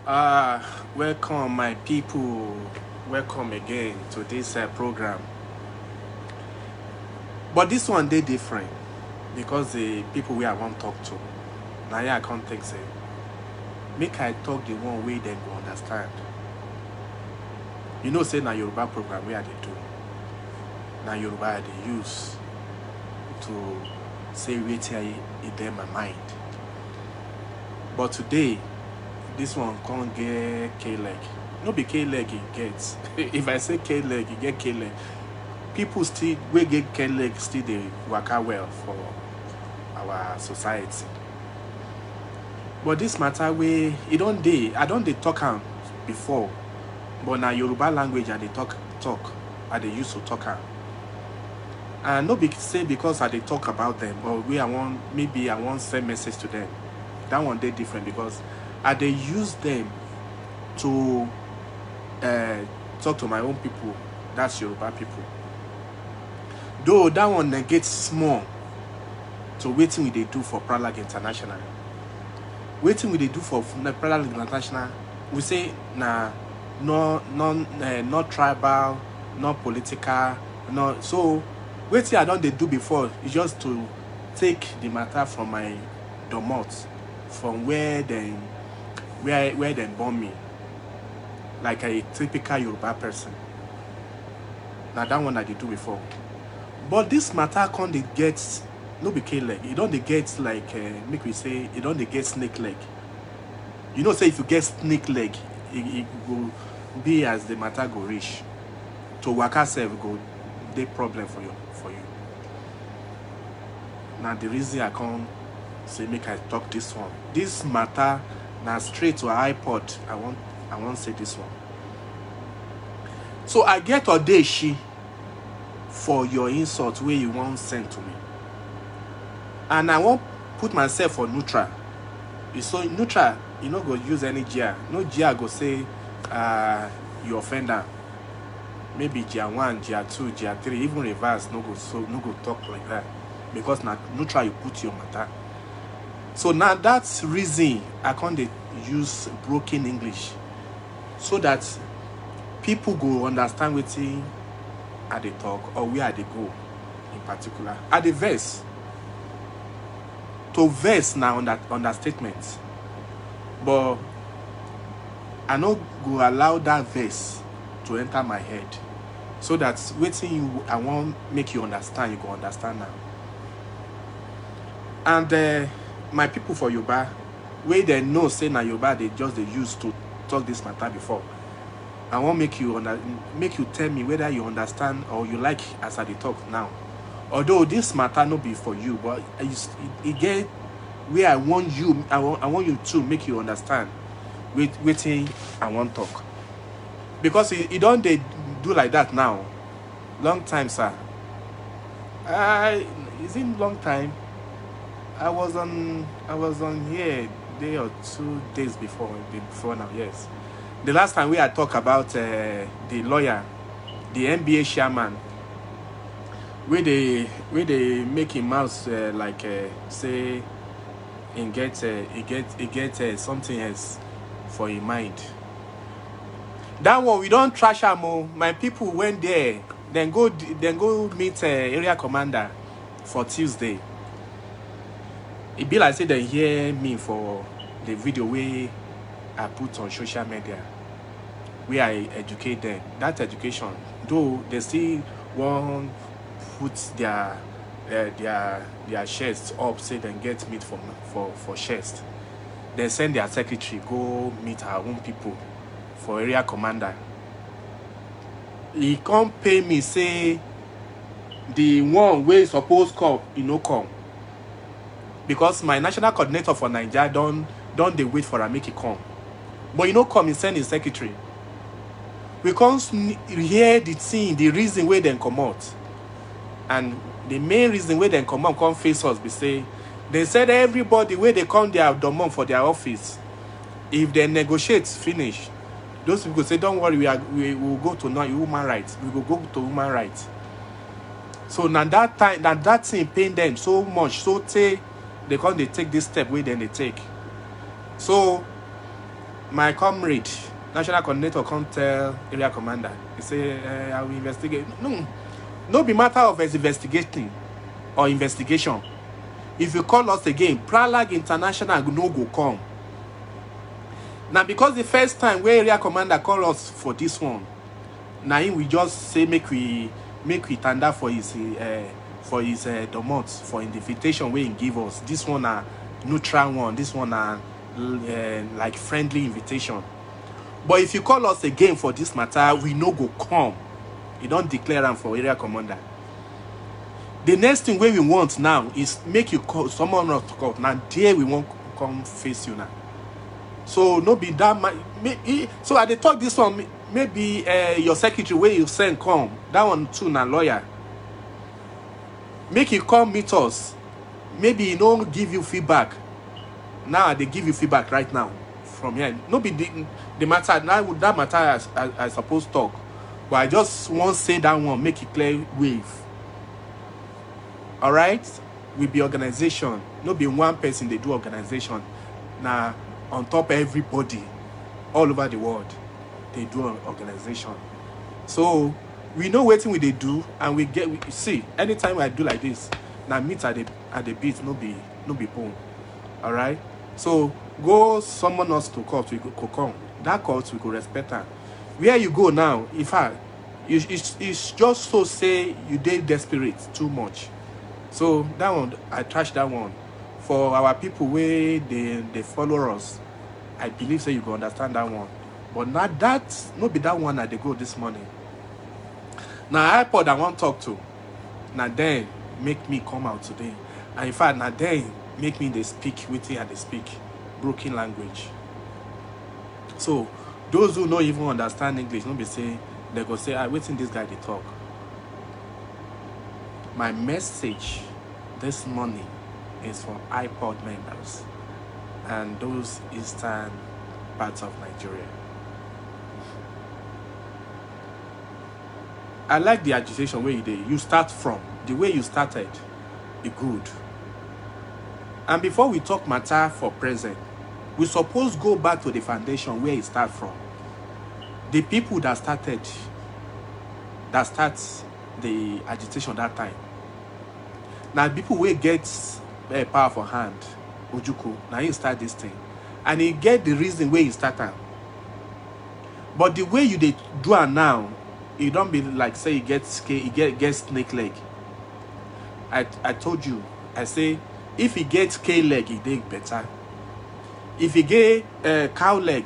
Welcome my people. Welcome again to this program. But this one they different because the people we I want to talk to. Now I can't take say. Make I talk the one way they go understand. You know, say na Yoruba program where they do. Na Yoruba they use to say wait in them my mind. But today, this one can't get K-leg. No be K-leg it gets. If I say K-leg, you get K-leg. People still, we get K-leg still they work out well for our society. But this matter way, I don't they talk am before. But now Yoruba language and they talk and they used to talk am. And no be say because I they talk about them or maybe I want send message to them. That one they different because I they use them to talk to my own people. That's Yoruba people. Though that one they get small to waiting they do for Pralag International. Waiting they do for Pralag International, we say nah not tribal, not political, no. So waiting I don't they do before is just to take the matter from my domot, from where they born me, like a typical Yoruba person. Now that one that they do before. But this matter can't they get no be K-leg. It don't they get like make we say it don't they get snake leg. You know, say if you get snake leg, it will be as the matter go reach. To waka self go the problem for you. Now the reason I can't say make I talk this one. This matter now straight to IPOD. I want to say this one. So I get audacious for your insult where you won't send to me. And I won't put myself for neutral. So neutral, you know, go use any GR. No GR go say you offender. Maybe GR1, GR2, GR3, even reverse, no go talk like that. Because now neutral you put your matter. So now that's reason I can't use broken English. So that people go understand what they talk or where they go in particular. At the verse. To verse now on that understatement. But I no go allow that verse to enter my head. So that waiting I want make you understand, you go understand now. And my people for Yoruba, where they know say na Yoruba they used to talk this matter before. I want make you tell me whether you understand or you like as I talk now. Although this matter no be for you, but it get where I want you to make you understand waiting I want talk. Because it don't they do like that now. Long time, sir. Is it long time? I was on here day or 2 days before now, yes. The last time we had talked about the lawyer, the NBA chairman, where they make him mouse like say and get something else for his mind. That one we don't trash him. My people went there, then go meet area commander for Tuesday. It be like say they hear me for the video where I put on social media, where I educate them. That education, though they still won't put their chests up, say then get meat for chest. They send their secretary go meet our own people for area commander. He can't pay me say the one way supposed come, he no come. Because my national coordinator for Nigeria don't they wait for a make it come. But you know come, he send his secretary. We can't hear the thing, the reason where they come out. And the main reason where they come face us be say, they said everybody where they come their domon for their office, if they negotiate finish, those people say, don't worry, we will go to human rights. We will go to human rights. So now that time, that thing pain them so much, so they take this step where then they take. So my comrade, national coordinator, come tell area commander. He say, I will investigate. No be matter of investigating or investigation. If you call us again, Pralag International no go come. Now, because the first time where area commander call us for this one, now we just say make we tender for his domot for invitation where he give us. This one a neutral one. This one a like friendly invitation. But if you call us again for this matter, we no go come. You don't declare them for area commander. The next thing we want now is make you call someone not to call. Now there we won't come face you now. So no be that. So I dey talk this one. Maybe your secretary where you send come. That one too na lawyer. Make you come meet us. Maybe he don't give you feedback. Now they give you feedback right now from here. No be the matter now. That matter I suppose talk, but I just want say that one make it clear wave. All right, we be organization. No be one person they do organization. Now on top of everybody all over the world they do an organization. So we know what we they do, and we see anytime I do like this. Now meet at the beat, no be boom. All right. So go summon us to court, we go come. That court we go respect her. Where you go now, in fact, it's just so say you did desperate too much. So that one I trash that one. For our people where they follow us, I believe so you go understand that one. But not that no be that one that they go this morning. Now IPOD I want to talk to. Now then make me come out today. And in fact, now then make me they speak with it and they speak broken language. So those who don't even understand English, don't be say they go say, I waiting this guy to talk. My message this morning is for IPOD members and those eastern parts of Nigeria. I like the agitation where you start from. The way you started, be good. And before we talk matter for present, we suppose go back to the foundation where it start from. The people that starts the agitation that time. Now people will get a powerful hand, Ojuku. Now he start this thing, and he get the reason where he started. But the way you they do it now, you don't be like say he gets snake leg. I told you, I say if he gets K leg, he did better. If he get cow leg,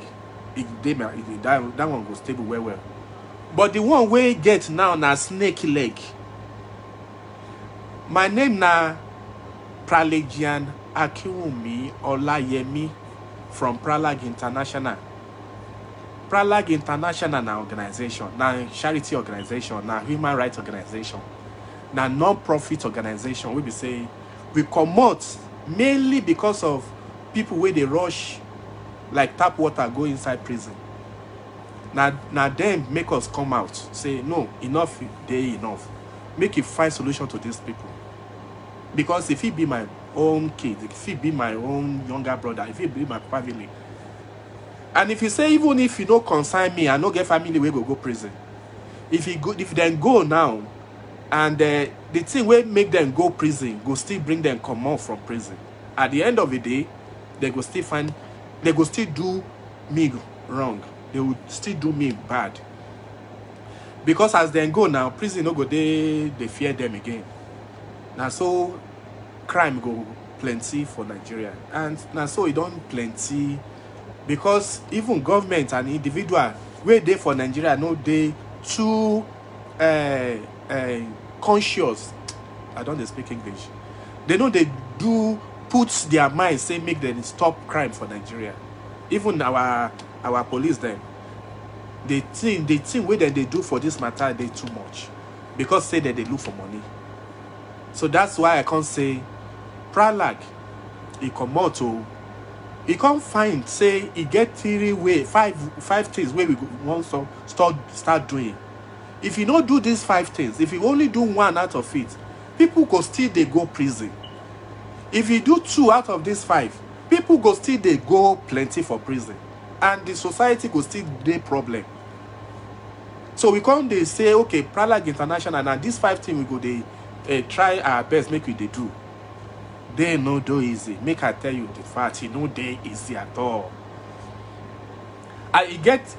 that one goes stable well. But the one we get now na snake leg. My name na Pralegian Akiwumi Olayemi from Pralag International. Pralag International na organization, na charity organization, na human rights organization, na non-profit organization. We be say we come out mainly because of people where they rush like tap water go inside prison. Now them make us come out, say no, enough, they enough. Make it find solution to these people. Because if he be my own kid, if he be my own younger brother, if he be my family, and if you say even if you don't consign me, I don't get family we go prison. If then go now, and the thing will make them go prison, go still bring them come out from prison. At the end of the day, they go still do me wrong. They will still do me bad. Because as they go now, prison no go they fear them again. Now so crime go plenty for Nigeria. And now so it don't plenty because even government and individual where they for Nigeria no they too conscious. I don't speak English. They know they do put their mind say make them stop crime for Nigeria. Even our police them, the thing where they do for this matter they too much because say that they look for money. So that's why I can't say Pralag he come out to he can't find say he get 5 things where we want to start doing. If you don't do these 5 things, if you only do 1 out of it, people go still they go prison. If you do 2 out of these 5, people go still they go plenty for prison. and the society go still dey problem. So we come dey say, okay, Pralag International, na these 5 things we go dey try our best make we dey do. They no do easy. Make I tell you the fact, e no dey easy at all. And e get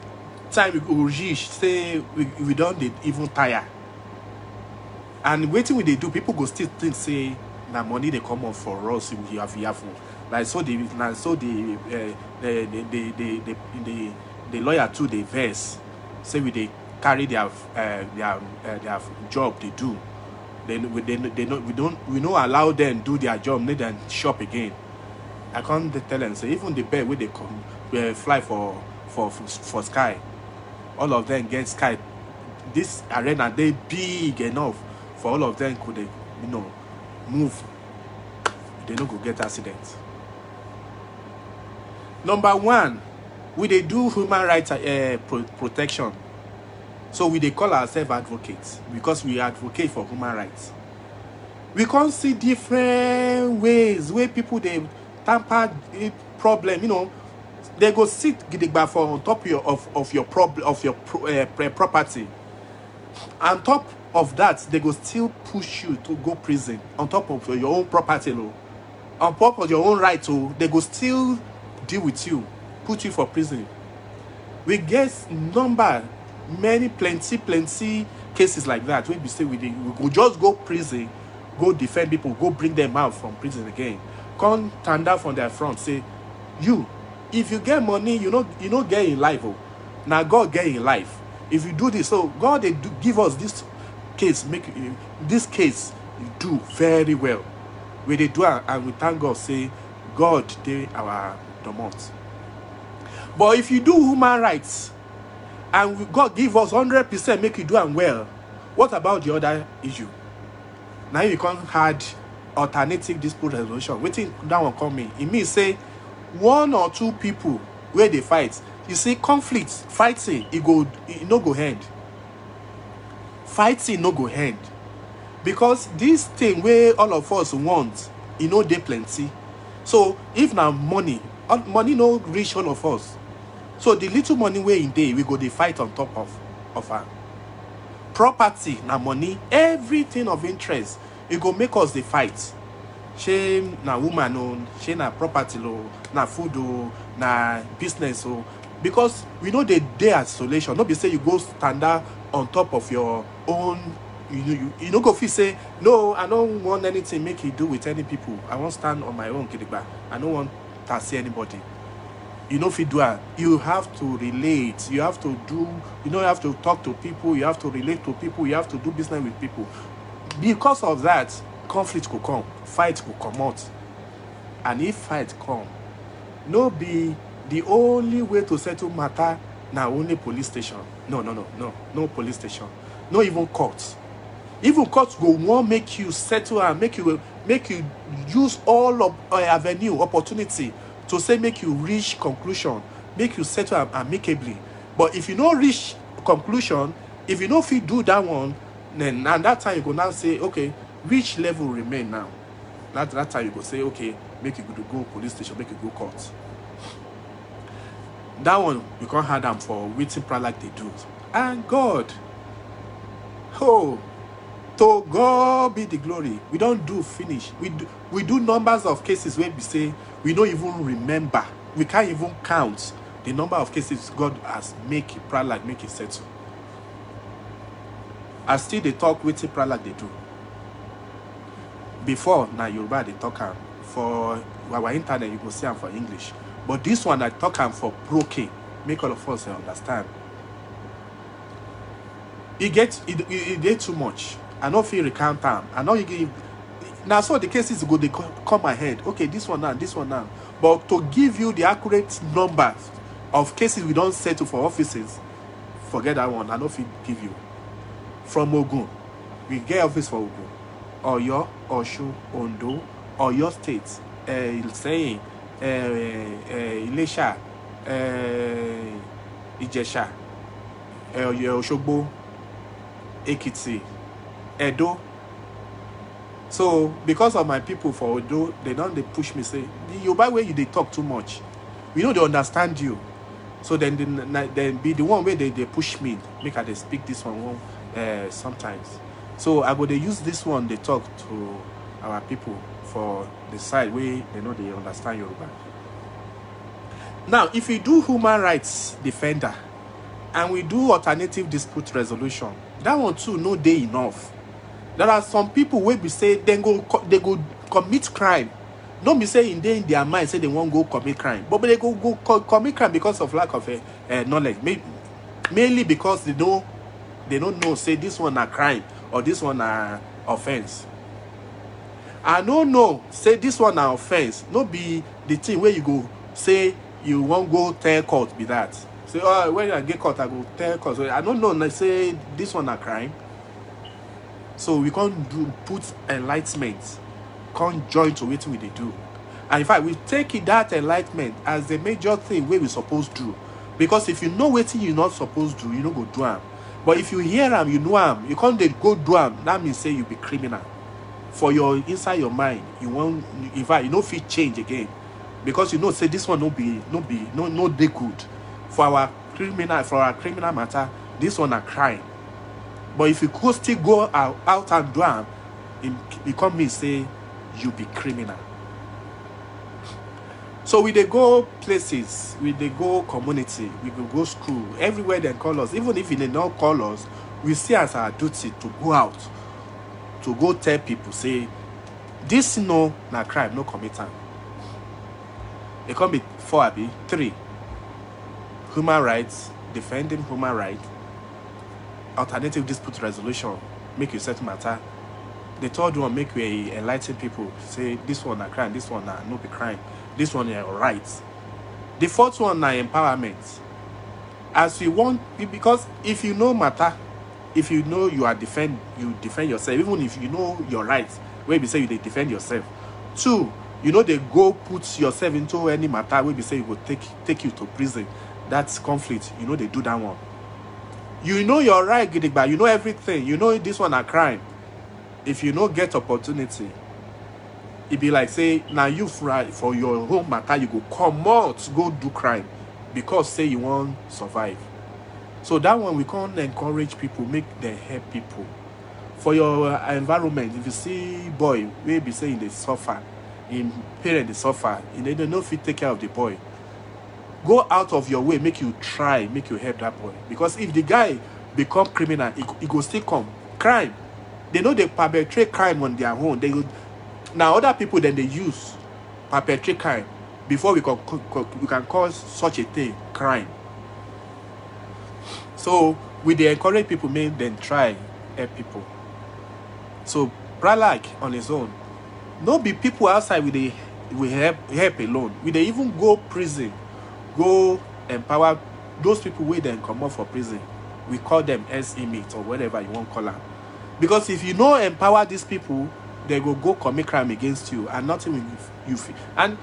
time we go reach, say we don't even tire. And waiting we they do, people go still think, say, na money they come up for us, we have. Like so the lawyer too, they verse, say we they carry their job they do. Then we don't allow them do their job, make them shop again. I can't tell them, say even the bird where they come fly for sky, all of them get sky. This arena they big enough for all of them could they, move. They don't go get accidents. Number 1, we they do human rights protection. So we they call ourselves advocates because we advocate for human rights. We can see different ways where people they tamper problem. They go sit gidigba for on top of your property. On top of that, they go still push you to go prison on top of your own property law. On top of your own right, they go still deal with you, put you for prison. We get plenty cases like that. When we say we go just go prison, go defend people, go bring them out from prison again. Come stand up on their front, say, you, if you get money, you know get in life. Now God get in life. If you do this, so God they do give us this case, this case you do very well. We they do, and we thank God, say God they our domot. But if you do human rights and God give us 100% make you do them well, what about the other issue? Now you can't had alternative dispute resolution. Waiting that one coming. It means say 1 or 2 people where they fight. You see, conflict, fighting, it no go end. Fighting no go end. Because this thing where all of us want, they plenty. So if now money no reach all of us. So the little money where in day, we go they fight on top of her. Property, na money, everything of interest, it go make us the fight. Shame na woman, shame na property, na food, na business. Because we know they isolation. Not be say you go stand up on top of your own. You know go feel say, no, I don't want anything make you do with any people. I won't stand on my own kidigba. I don't want to see anybody. If you do it, you have to relate. You have to do, you have to talk to people. You have to relate to people. You have to do business with people. Because of that, conflict could come. Fight could come out. And if fight come, no be the only way to settle matter now only police station. No police station. No even court. Even courts go want make you settle and make you use all of avenue opportunity to say make you reach conclusion, make you settle amicably. But if you don't reach conclusion, if you don't fit do that one, then at that time you go now say, okay, which level remain now? That time you go say, okay, make you go police station, make you go court. That one you can't have them for waiting prayer like they do. And God, to God be the glory. We don't do finish. We do numbers of cases where we say we don't even remember. We can't even count the number of cases God has make prayer like make it settle. And still they talk with prayer like they do. Before now Yoruba they talk for our internet you go see them for English. But this one I talk for broken. Make all of us understand. It get too much. I don't feel recount time. I know you give now so the cases go they come ahead. Okay, this one now. But to give you the accurate number of cases we don't settle for offices, forget that one. I don't feel give you. From Ogun, we get office for Ogun, Oyo, Oshu, Ondo, Oyo State, saying Ilesha, Ijesha, Oshogbo, Ekiti, Edo. So because of my people for Edo, they push me say, the Yoruba way they talk too much. We know they understand you. So then be the one where they push me, make I they speak this one sometimes. So I go they use this one, they talk to our people for the side where they know they understand Yoruba. Now, if we do human rights defender and we do alternative dispute resolution, that one too no day enough. There are some people where we say they go commit crime. Don't be saying in their mind say they won't go commit crime, but they go commit crime because of lack of knowledge. Mainly because they don't know say this one a crime or this one a offense. I don't know say this one a offense. No be the thing where you go say you won't go tell court be that. Say oh when I get caught I go tell court. So I don't know. Like say this one a crime. So we can't put enlightenment, can't join to what we they do. And in fact, we take that enlightenment as the major thing where we supposed to do. Because if you know what you're not supposed to do, you don't go do them. But if you hear them, you know them, you can't go do them, that means say you be criminal. For your inside your mind, you won't, in fact, you don't feel change again. Because you know, say this one no they good. For our criminal matter, this one a crime. But if you could still go out and do them, it come mean say you be criminal. So we they go places, we they go community, we go school, everywhere they call us. Even if they don't call us, we see as our duty to go out, to go tell people, say, this no na crime, no committant. It can be 4, 3. Human rights, defending human rights, alternative dispute resolution, make you settle matter. The third one make you enlighten people, say this one a crime, this one na no be crime, this one is right. The fourth one na empowerment. As you want, because if you know matter, if you know you defend yourself, even if you know your rights, where we say you they defend yourself. 2, you know they go put yourself into any matter where we say you will take you to prison. That's conflict. You know they do that one. You know your right, Gidigba. You know everything. You know this one a crime. If you don't get opportunity, it be like say now you for your home matter you go come out go do crime because say you won't survive. So that one we can't encourage people, make them help people. For your environment, if you see boy we be saying they suffer, in parent they suffer, they don't know if you take care of the boy. Go out of your way, make you help that boy. Because if the guy become criminal, he go still come crime. They know they perpetrate crime on their own. They now other people then they use perpetrate crime before we can call such a thing crime. So we they encourage people, make them try help people. So Bralak on his own, no be people outside we help alone. We they even go prison, go empower those people where then come out for prison. We call them inmates or whatever you want to call them. Because if you know empower these people, they go commit crime against you and nothing will you feel. And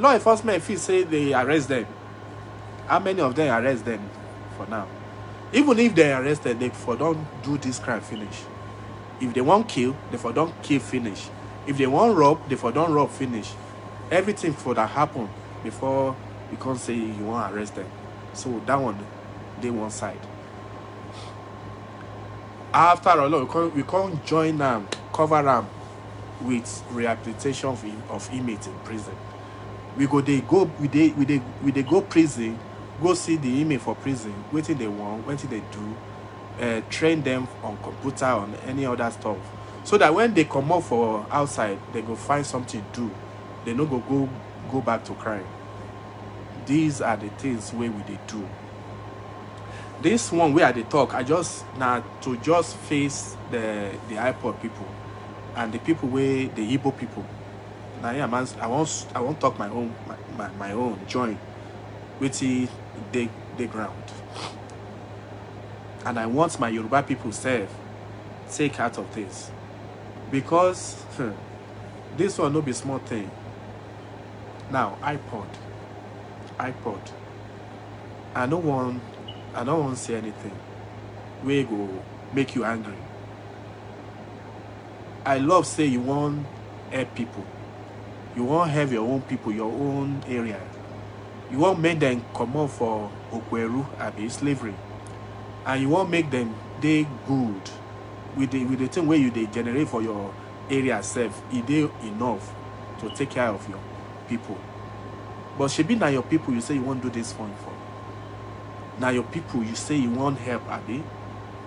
law enforcement feel say they arrest them. How many of them arrest them for now? Even if they arrested, they for don't do this crime finish. If they want kill, they for don't kill finish. If they want rob, they for don't rob finish. Everything for that happen before you can't say you want arrest them. So that one, they one side. After all, we can't join them, cover them with rehabilitation of inmates in prison. We go prison, go see the inmate for prison, what they want, what they do, train them on computer, on any other stuff. So that when they come out for outside, they go find something to do. They no go back to crime. These are the things where we they do. This one where they talk, I just now to just face the IPOD people and the people where the Igbo people. Now yeah, man, I won't talk my own join with the ground. And I want my Yoruba people take out of this. Because this one no be small thing. Now IPOD. I don't want to say anything where go make you angry. I love say you want help people. You want to have your own people, your own area. You won't make them come out for Okweru, abi slavery. And you won't make them they good with the thing where you they generate for your area self. Is they enough to take care of your people? But she be now your people, you say you won't do this for. Now your people, you say you won't help, abi.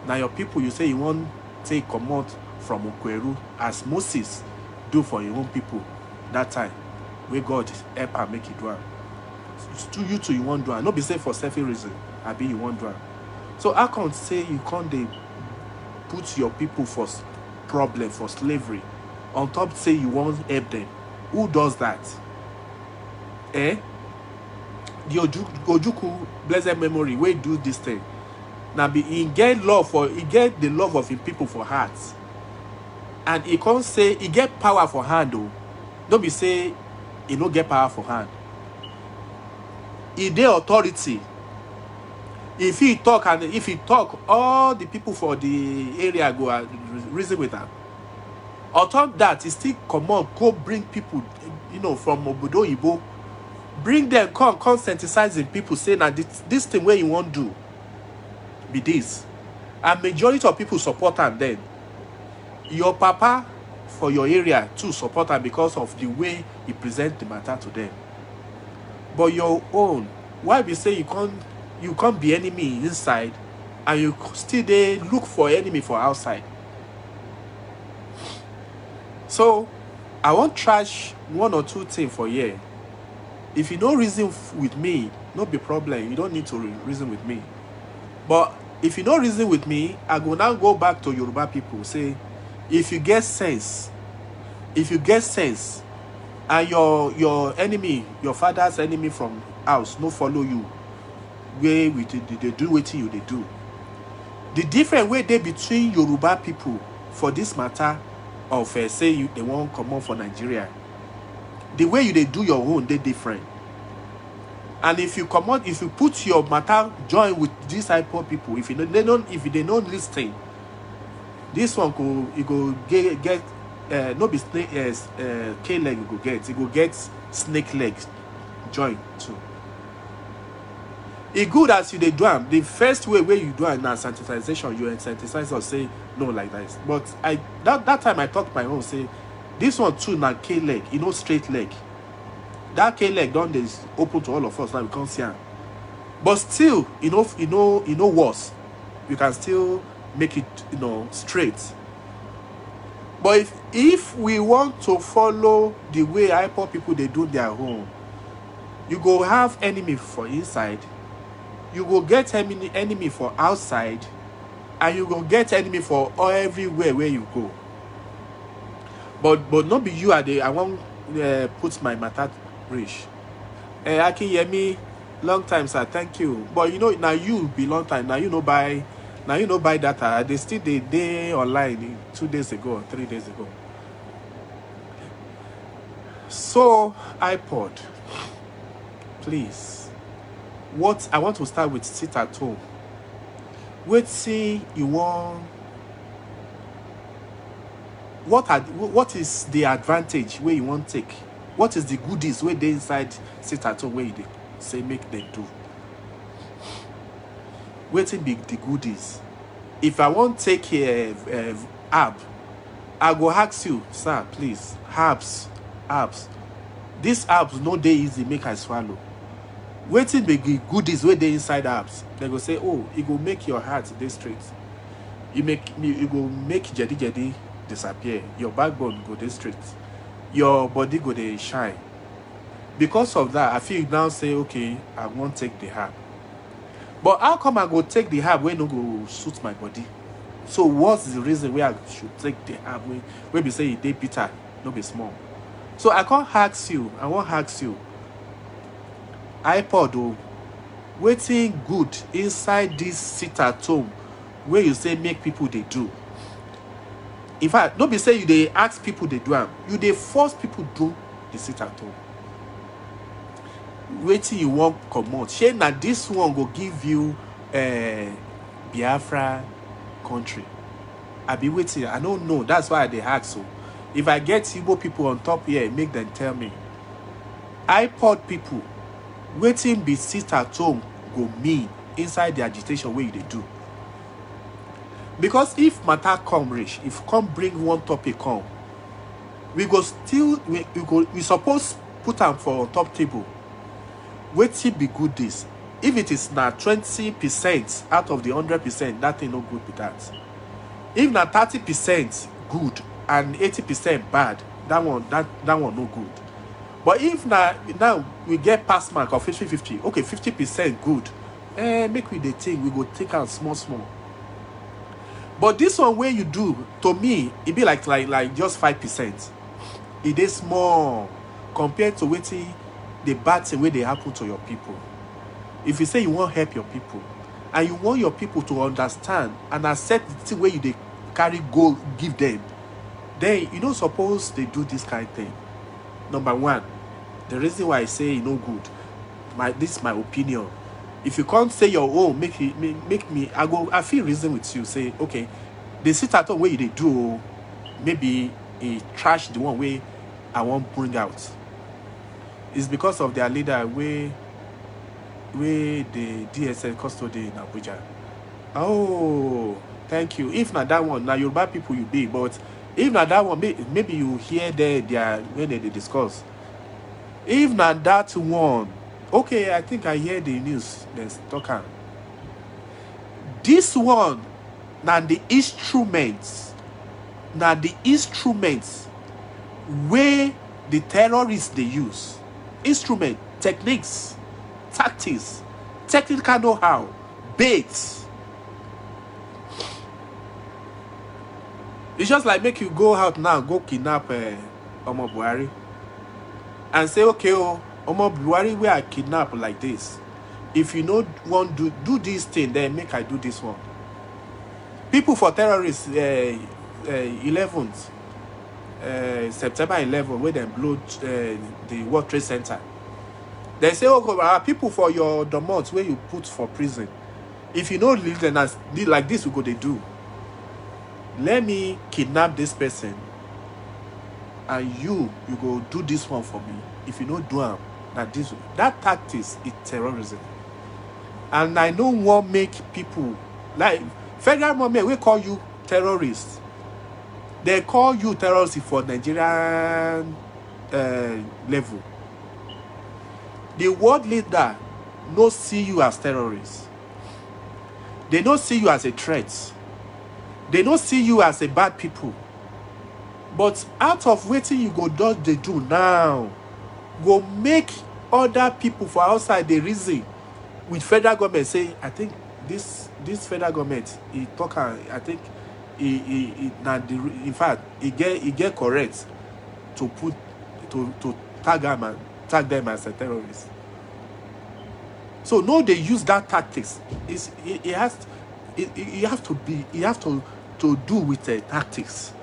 Now your people, you say you won't take command from Okweru as Moses do for your own people that time, where God help her make it do it. To you too, you won't do it. Not be say for selfish reason, abi you won't do it. So I can't say you can't they put your people for problem, for slavery. On top say you won't help them. Who does that? Eh? The Ojuku, blessed memory, where do this thing. Now he get the love of his people for hearts. And he can't say he get power for hand though. Don't be say he no get power for hand. He dey authority. If he talk, all the people for the area go reason with him. On top that, he still come on, go bring people, from Obodo Ibo. Bring them, come sensitizing people, saying that this thing where you won't do be this. And majority of people support him then. Your papa for your area too support him because of the way he present the matter to them. But your own, why we say you can't be enemy inside and you still they look for enemy for outside. So I won't trash one or two things for you. If you don't reason with me, no be problem. You don't need to reason with me. But if you don't reason with me, I go now go back to Yoruba people. Say, if you get sense, and your enemy, your father's enemy from house, no follow you, where they do what you they do. The different way they between Yoruba people for this matter of say they won't come on for Nigeria. The way you they do your own, they different. And if you come out, if you put your matter join with these IPOD people, if they don't listen, this one go get no be snake K leg you go get. You go get snake legs join too. It good as you they do them. The first way where you do it now sensitization, you sensitize or say no like that. But that time I talked my own say this one too now K leg, straight leg. That K leg done is open to all of us now we can't see him. But still, worse. You can still make it straight. But if we want to follow the way IPOD people they do their own, you go have enemy for inside, you go get enemy for outside, and you go get enemy for everywhere where you go. But not be you are the I won't put my matter rich. I can hear me long time, sir. Thank you. But now you be long time. Now you know buy data. They still they online 2 days ago or 3 days ago. So IPOD, please. What I want to start with sit at home. Wait, see you want. What is the advantage where you want to take? What is the goodies where they inside sit at home where they say make them do? Waiting be the goodies. If I want to take a app, I go ask you, sir, please, apps. These apps no dey easy make I swallow. Waiting be the goodies where they inside apps. They go say, oh, it go make your heart dey straight. You go make jedi disappear. Your backbone go dey straight. Your body go dey shine. Because of that, I feel you now say, okay, I won't take the app. But how come I go take the app when no go suit my body? So what's the reason why I should take the app when we say they bitter, no be small? So I can't ask you. I won't ask you. IPOD, oh, waiting good inside this sit at home where you say make people they do. In fact, don't be say you they ask people they do them. You they force people do the sit at home. Waiting you won't come out. Shame that this one go give you Biafra country. I be waiting. I don't know. That's why they ask so. If I get Igbo people on top here, make them tell me. IPOD people, Waiting be sit at home go mean inside the agitation way they do. Because if matter come reach, if come bring one topic come, we go still we suppose put them for top table. Waiting be good this. If it is now 20% out of the 100%, that thing no good with that. If now 30% good and 80% bad, that one no good. But if now we get pass mark of 50-50, okay, 50% good, make we the thing, we go take out small. But this one where you do, to me, it be like just 5%. It is small compared to waiting the bad thing where they happen to your people. If you say you want to help your people, and you want your people to understand and accept the thing where you they carry go give them, then you don't suppose they do this kind of thing. Number one, the reason why I say you no good, this is my opinion. If you can't say your own, make me I feel reason with you. Say okay, they sit at home where they do, maybe a trash the one way I won't bring out. It's because of their leader where the DSL custody in Abuja. Oh, thank you. If not that one, now Yoruba people you be, but if not that one, maybe you hear their when they discuss. If not that one, okay, I think I hear the news. Let's talk on. This one, now the instruments where the terrorists they use. Instrument, techniques, tactics, technical know-how, baits. It's just like make you go out now, go kidnap Omo Buhari and say, okay, Omo Buhari, we are kidnapped like this. If you don't want to do this thing, then make I do this one. People for terrorists, 11th, September 11, where they blew the World Trade Center. They say, oh, people for your domot where you put for prison. If you don't leave them as like this, we go they do. Let me kidnap this person, and you go do this one for me. If you don't do them, that tactics is terrorism. And I don't want make people like federal government we call you terrorists. They call you terrorists for Nigerian level. The world leader no see you as terrorists. They don't see you as a threat. They don't see you as a bad people. But out of waiting you go do they do now, go make other people for outside the reason with federal government say, I think this federal government he talk, I think in fact he get correct to put to tag them as a terrorist. So no, they use that tactics. You have to do with the tactics.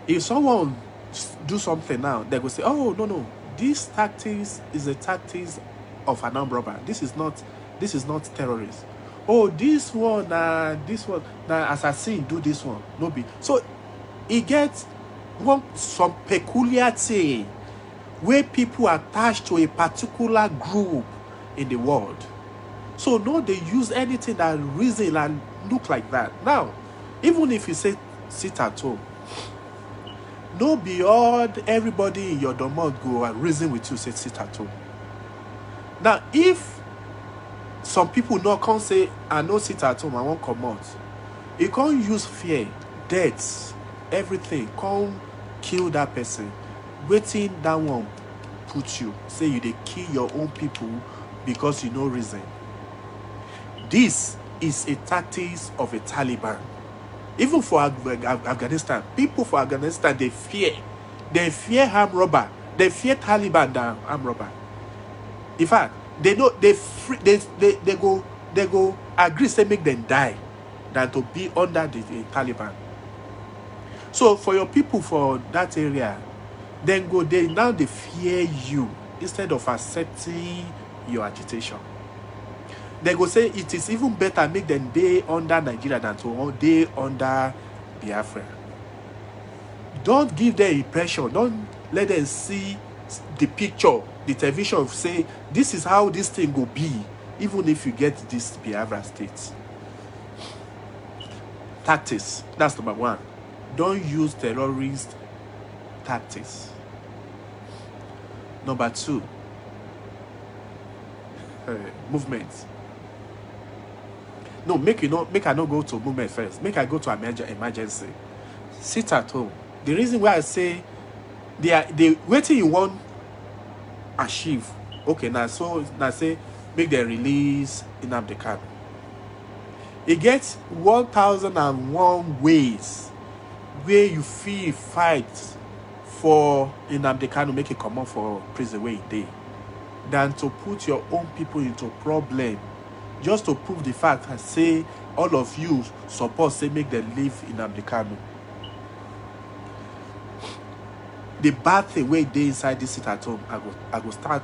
If someone do something now, they will say, oh no, this tactics is a tactics of an armed robber. This is not terrorist. Oh, this one assassin do this one. No be. So it gets some peculiarity where people are attached to a particular group in the world. So no, they use anything that reason and look like that. Now, even if you say sit at home, no beyond everybody in your domot go and reason with you say sit at home. Now, if some people not can say I no sit at home, I won't come out. You can't use fear, deaths, everything, can't kill that person. Waiting that one put you. Say you they kill your own people because you know reason. This is a tactics of a Taliban. Even for Afghanistan, people for Afghanistan, they fear armed robber. They fear Taliban than armed robber. In fact, they know they go agree say make them die than to be under the Taliban. So for your people for that area, then they fear you instead of accepting your agitation. They go say it is even better make them day under Nigeria than to day under Biafra. Don't give them impression. Don't let them see the picture, the television say this is how this thing go be, even if you get this behavioral state. Tactics, that's number one. Don't use terrorist tactics. Number two, movements. No, make I not go to movement first. Make I go to emergency. Sit at home. The reason why I say they waiting you want achieve. Okay, now say make them release Nnamdi Kanu. It gets 1001 ways where you feel fight for Nnamdi Kanu make it come out for prison way day than to put your own people into problem just to prove the fact and say all of you support say make them leave Nnamdi Kanu. The bad thing where they inside this sit at home, I go start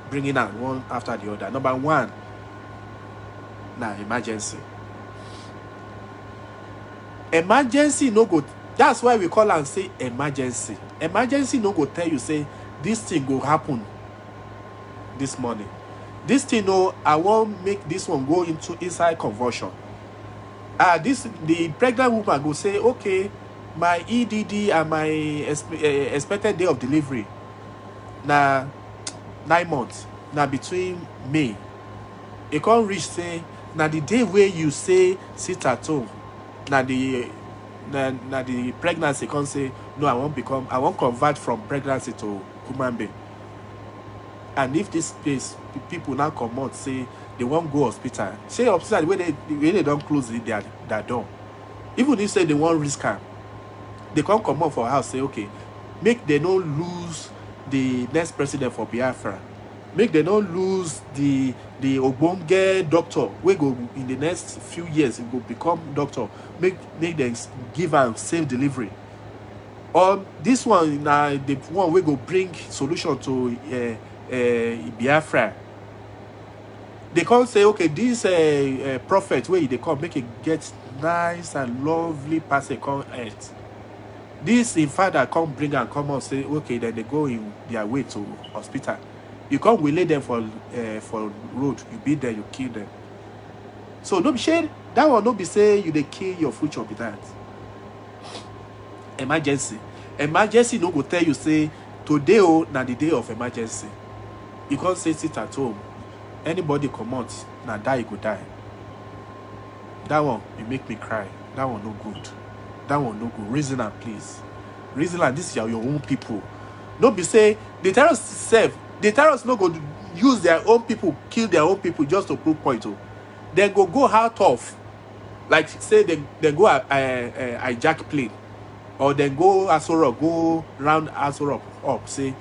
bringing out one after the other. Number one, now emergency. Emergency no go. That's why we call and say emergency. Emergency no go tell you say this thing go happen this morning. This thing no, I won't make this one go into inside convulsion. The pregnant woman go say, okay, my EDD and my expected day of delivery na 9 months. Now between May, it can't reach say now the day where you say sit at home. Now the pregnancy can't say no. I won't convert from pregnancy to human being. And if this place people now come out say they won't go hospital, say hospital where they don't close their door. Even if say they won't risk harm, they can't come out for house say okay, make they not lose the next president for Biafra. Make they not lose the Ogbonge doctor. We go in the next few years, it will become doctor. Make them give them safe delivery. Or this one, the one we go bring solution to Biafra. They can't say okay, this prophet where they come make it get nice and lovely past a earth. This in fact that come bring and come out say okay, then they go in their way to hospital. You can't relay them for road. You beat them, you kill them. So no be shade. That one no be say you they kill your future with that. Emergency. Emergency no go tell you say today oh na the day of emergency. You can't say sit at home. Anybody come out na die you go die. That one it make me cry. That one no good. That one no good. Reason and please. Reason and this is your own people. No be say the terrorists self. The terrorists no go use their own people, kill their own people just to prove point. Oh. They go out of, like say they go hijack plane, or then go Asoro, go round Asoro up. Say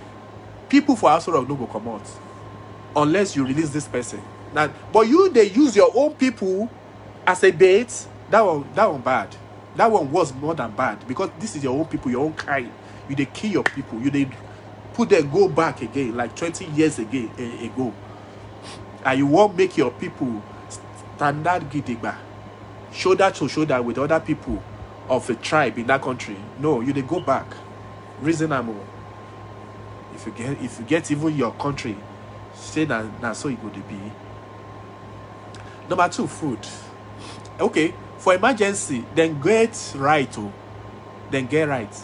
people for Asoro no go come out unless you release this person. Now, but they use your own people as a bait. That one bad. That one was more than bad because this is your own people, your own kind. You they kill your people. You they put them go back again like 20 years ago, and you won't make your people standard gidigba, shoulder to shoulder with other people of a tribe in that country. No, you they go back. Reasonable. If you get even your country, say that so it would be. Number two, food. Okay, for emergency, then get right. Then get right.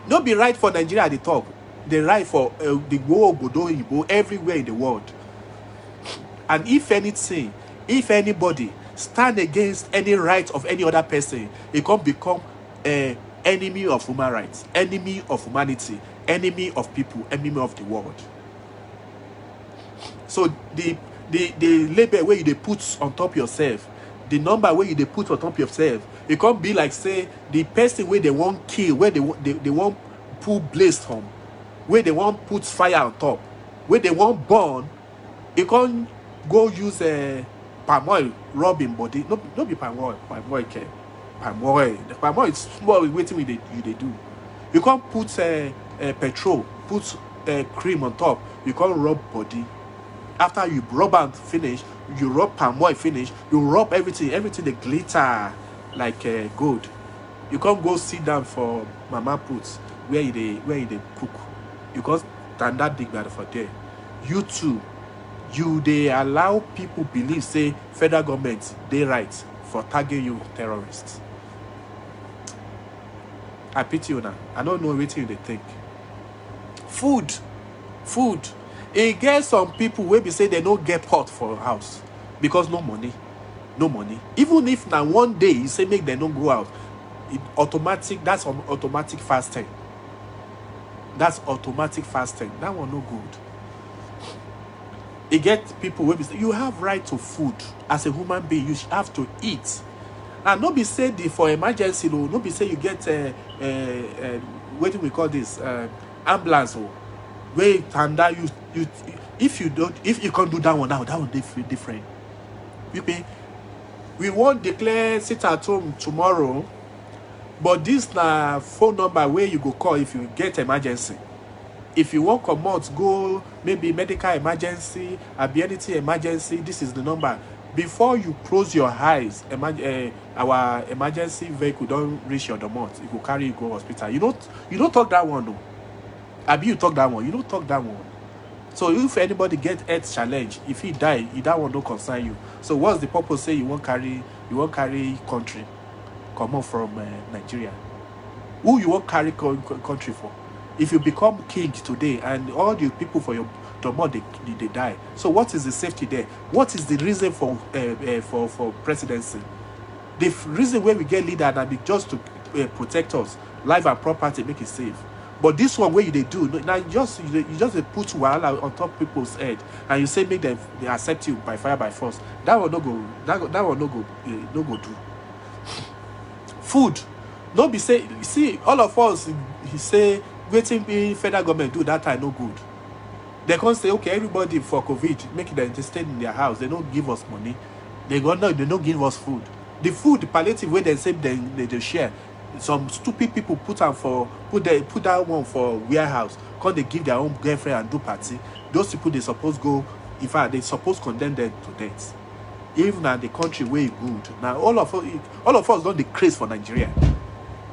Not be right for Nigeria at the top. They right for the whole Obodo everywhere in the world. And if anything, if anybody stand against any right of any other person, it can become an enemy of human rights, enemy of humanity, enemy of people, enemy of the world. So the label where you put on top yourself, the number where you put on top yourself, it can't be like say the person where they won't kill, where they won't put blaze from, where they won't put fire on top, where they won't burn. You can't go use palm oil rubbing body. No be palm oil. Palm oil care. Palm oil. The palm oil is small. Waiting with they do. You can't put petrol. Put cream on top. You can't rub body. After you rub and finish, you rub palm oil finish. You rub everything. Everything they glitter like gold. You can't go sit down for mama puts where they cook. You can't than that big bad for there. You too, they allow people believe say federal government they right for tagging you terrorists. I pity you now. I don't know what you they think. Food. It gets some people where be say they don't get pot for house because no money. Even if now one day you say make them don't go out, that's on automatic fasting. That one no good. It gets people where be say you have right to food as a human being. You have to eat. And not be say for emergency, no be say you get what do we call this ambulance or wait and that you if you can't do that one now, that one different. We won't declare sit at home tomorrow, but this na phone number where you go call if you get emergency. If you want come out, go maybe medical emergency, ability emergency, this is the number. Before you close your eyes, our emergency vehicle don't reach your domot. It will carry you go hospital. You don't talk that one, no. Abi you talk that one. You don't talk that one. So if anybody get health challenge, if he die, that one don't concern you. So what's the purpose? Say you won't carry country, come out from Nigeria. Who you won't carry country for? If you become king today and all the people for your domot they die. So what is the safety there? What is the reason for presidency? The reason where we get leader and be just to protect us, life and property, make it safe. But this one where they do now, you just put wahala on top people's head and you say make them they accept you by fire by force. That will not go. That will no go do. Food, no be say. See, all of us he say waiting be federal government do that time no good. They can't say okay everybody for COVID make them stay in their house. They don't give us money. They don't give us food. The food, the palliative way they say they share. Some stupid people put that one for warehouse. Because they give their own girlfriend and do party. Those people they suppose go. In fact, they suppose condemn them to death. Even at the country way good. Now all of us don't decrease for Nigeria.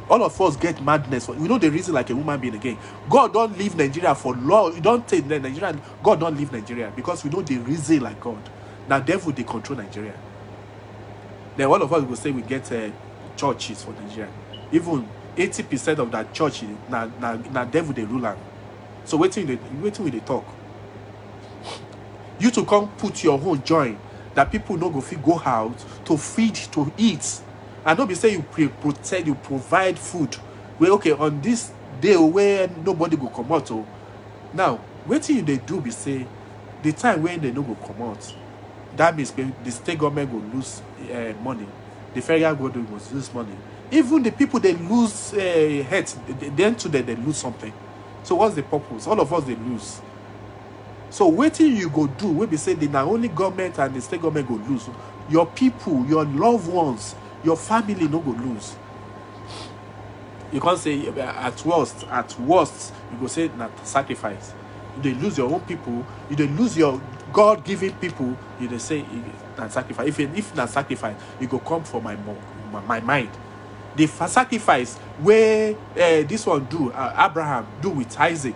All of us get madness. We know the reason like a woman being again. God don't leave Nigeria for law. You don't take Nigeria. God don't leave Nigeria because we know the reason like God. Now devil they control Nigeria. Then all of us will say we get churches for Nigeria. Even 80% of that church now devil they rule. So waiting with the talk. You to come put your own join that people no go out to feed to eat. And don't be say you protect, you provide food. Well, okay, on this day where nobody go come out. Oh, now waiting they do be say the time when they no go come out. That means the state government will lose money. The federal government will lose money. Even the people they lose heads, then today they lose something. So what's the purpose? All of us they lose. So waiting you go do, we be say the not only government and the state government go lose. Your people, your loved ones, your family no go lose. You can't say at worst, you go say not sacrifice. You lose your own people, you lose your God-given people, you say not sacrifice. If not sacrifice, you go come for my mind. The sacrifice where this one do, Abraham do with Isaac.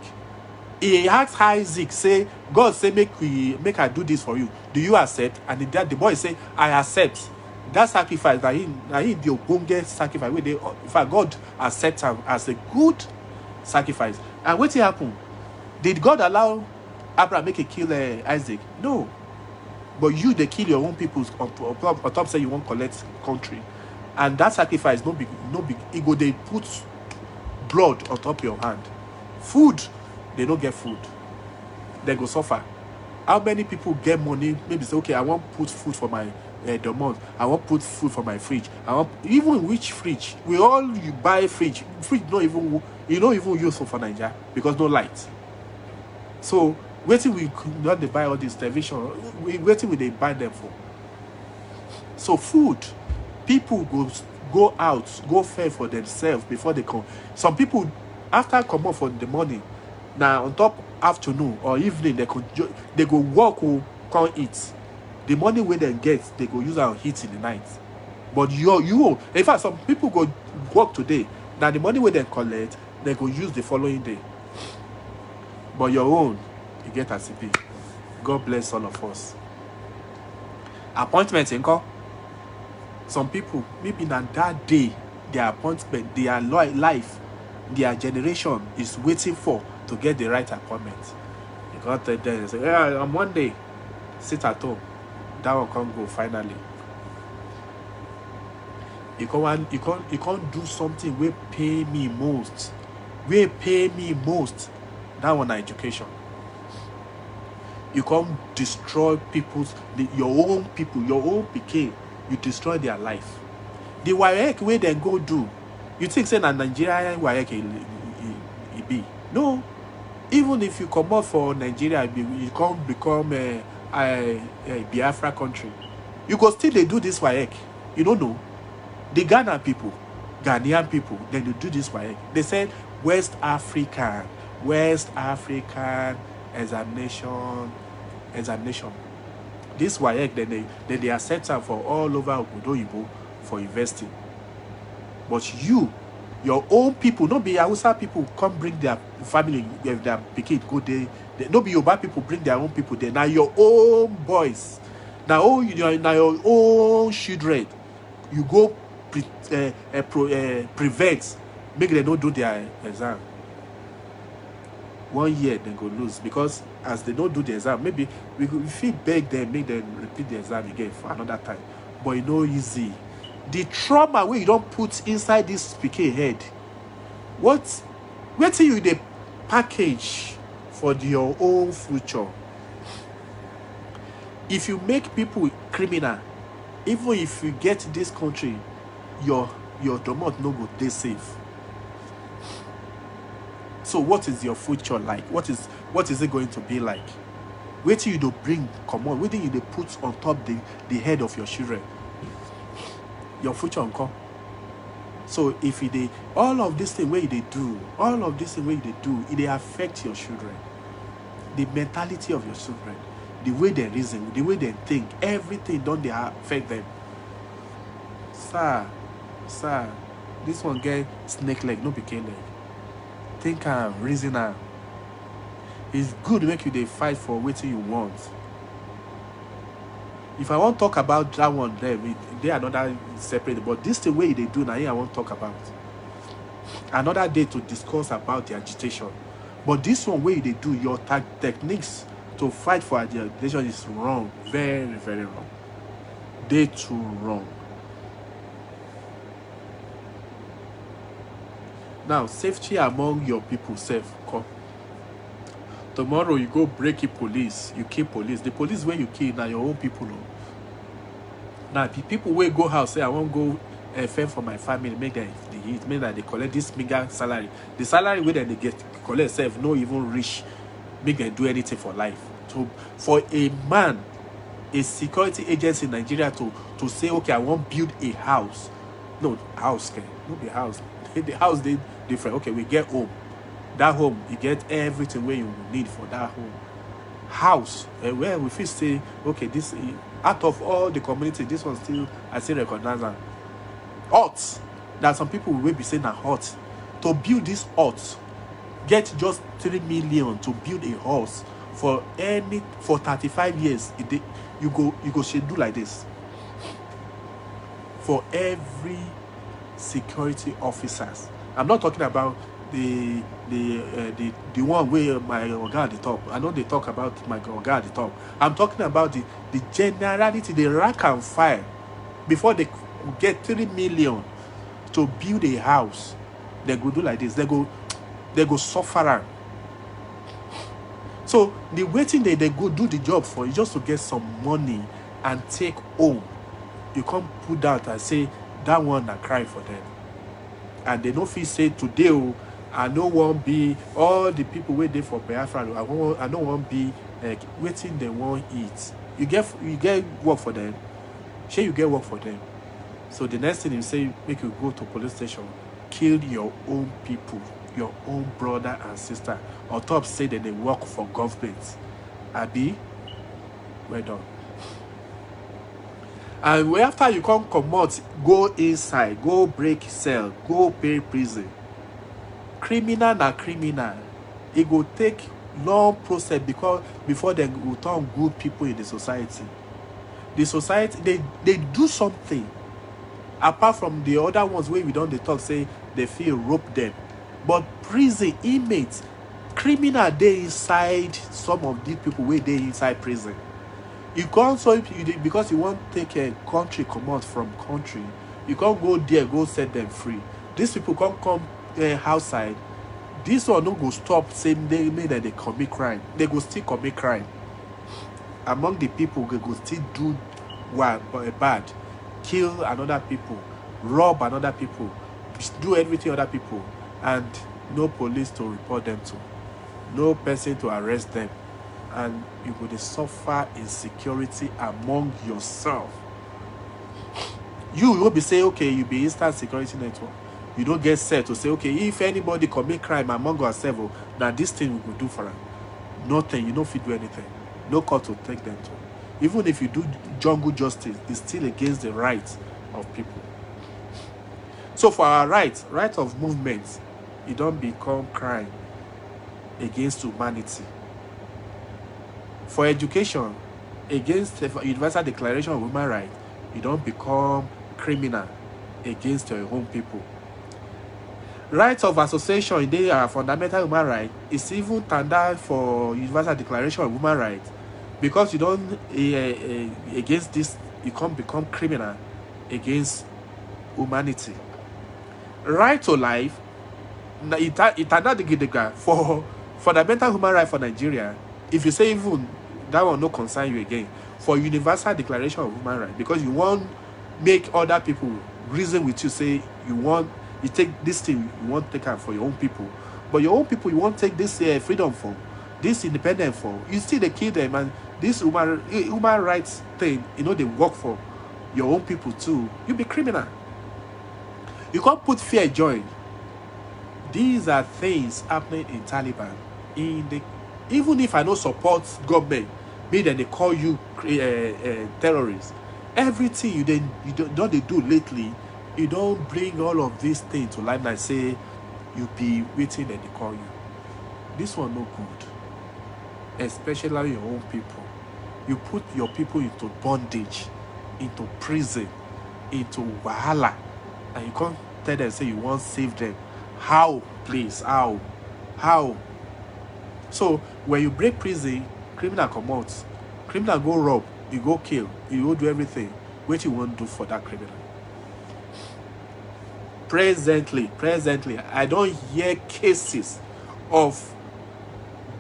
He asked Isaac, say, God say make I do this for you. Do you accept? And the boy say, I accept. That sacrifice, that he the obonge sacrifice, where in fact God accepts him as a good sacrifice. And what happened? Did God allow Abraham make a kill Isaac? No. But they kill your own people on top say you won't collect country. And that sacrifice no big ego, they put blood on top of your hand. Food, they don't get food. They go suffer. How many people get money? Maybe say, okay, I want to put food for my the month. I want to put food for my fridge. I want even which fridge. We all you buy fridge. Fridge not even useful for Nigeria because no light. So waiting we could not they buy all this television. Waiting we they buy them for. So food, people go out, go fair for themselves before they come. Some people after come up for the morning, now on top afternoon or evening they go walk or come eat. The money where they get, they go use our heat in the night. But you in fact some people go work today. Now the money where they collect, they go use the following day. But your own, you get a CP. God bless all of us. Appointment, inko. Some people, maybe on that day, their appointment, their life, their generation is waiting for to get the right appointment. You can't tell them, say, yeah, on Monday, sit at home. That one can't go finally. You can't do something will pay me most. Will pay me most. That one education. You can't destroy your own people, your own PK. You destroy their life. The WAEC way they go do. You think say na Nigeria WAEC it be? No. Even if you come out for Nigeria, you can't become a Biafra country. You go still they do this WAEC. You don't know. The Ghanaian people, then they do this WAEC. They said West African examination. This WAEC, then they accept them for all over Obodo for investing. But your own people, not be Hausa people come bring their family, their pikin go there. Not be Yoruba people bring their own people there. Now your own boys, now your own children, you go prevent, make them not do their exam. 1 year they go lose because as they don't do the exam, maybe we feel beg them, make them repeat the exam again for another time. But you know easy. The trauma where you don't put inside this speaking head. Wait till you the package for your own future. If you make people criminal, even if you get this country, your domot no go dey safe. So what is your future like? What is it going to be like? Wait till you do bring, come on, wait till you do put on top the head of your children. Your future uncle. So if they all of this thing where they do, it they affect your children. The mentality of your children, the way they reason, the way they think, everything don't they affect them. Sir, this one get snake leg, no became leg. Think and reason am. It's good to make you they fight for what you want. If I want to talk about that one, they are another separate. But this the way they do now, here I want to talk about. Another day to discuss about the agitation. But this one way they do, your techniques to fight for the agitation is wrong. Very, very wrong. They too wrong. Now, safety among your people, safe. Come. Tomorrow you go break the police, you kill police. The police where you kill now your own people. No. Now the people where go house say I won't go fend for my family, make them the eat, make that they collect this mega salary. The salary where they get collect self no even reach, make them do anything for life. So for a man, a security agency in Nigeria to say, okay, I won't build a house. No, house can not be house. The house they different. Okay, we get home. That home, you get everything where you need for that home. House, where we feel say, okay, this out of all the community, this one still I still recognize them. Hut. There are some people will be saying a hut. To build this hut, get just 3 million to build a house for 35 years. You go schedule like this. For every security officers. I'm not talking about the one where my oga at the top. I know they talk about my oga at the top. I'm talking about the generality, the rank and file. Before they get 3 million to build a house, they go do like this. They go suffer. So the waiting they go do the job for is just to get some money and take home. You can't put that and say that one and cry for them. And they don't feel say today, I don't want be all the people wait there for Biafra. I don't want be waiting they won't eat. You get work for them. Sure, you get work for them. So the next thing you say, make you go to police station, kill your own people, your own brother and sister. On top say that they work for government. Abi, well done. And after you come out, go inside, go break cell, go pay prison. Criminal na criminal. It go take long process because before they will turn good people in the society. The society, they do something apart from the other ones where we don't they talk say they feel rope them. But prison inmates, criminal, they inside some of these people where they inside prison. You can't, so because you want to take a country come out from country, you can't go there go set them free. These people can't come outside. This one no go stop same day that they commit crime. They go still commit crime. Among the people, they go still do what bad, kill another people, rob another people, do everything other people, and no police to report them to, no person to arrest them, and you will suffer insecurity among yourself. You will be say, okay, you be instant security network. You don't get set to say, okay, if anybody commit crime among ourselves, now this thing we will do for them. Nothing, you don't fit do anything. No court to take them to. Even if you do jungle justice, it's still against the rights of people. So for our right of movement, it don't become crime against humanity. For education, against the Universal Declaration of Human Rights, you don't become criminal against your own people. Rights of association, they are fundamental human rights. It's even standard for Universal Declaration of Human Rights. Because you don't, against this, you can't become criminal against humanity. Right to life, for fundamental human right for Nigeria, if you say even, that will not concern you again. For Universal Declaration of Human Rights, because you want make other people reason with you, say you take this thing, you want to take out for your own people, but your own people you want to take this freedom for, this independence for, you still they kill them, and this human rights thing, they work for your own people too. You be criminal. You can't put fear join. These are things happening in Taliban. Even if I don't support government, me then they call you terrorists. Everything you don't they do lately, you don't bring all of these things to light and say you be waiting and they call you. This one no good. Especially your own people. You put your people into bondage, into prison, into wahala, and you can't tell them say you want to save them. How, please? How? So when you break prison, criminal come out. Criminal go rob, you go kill, you go do everything. What you want to do for that criminal? Presently, I don't hear cases of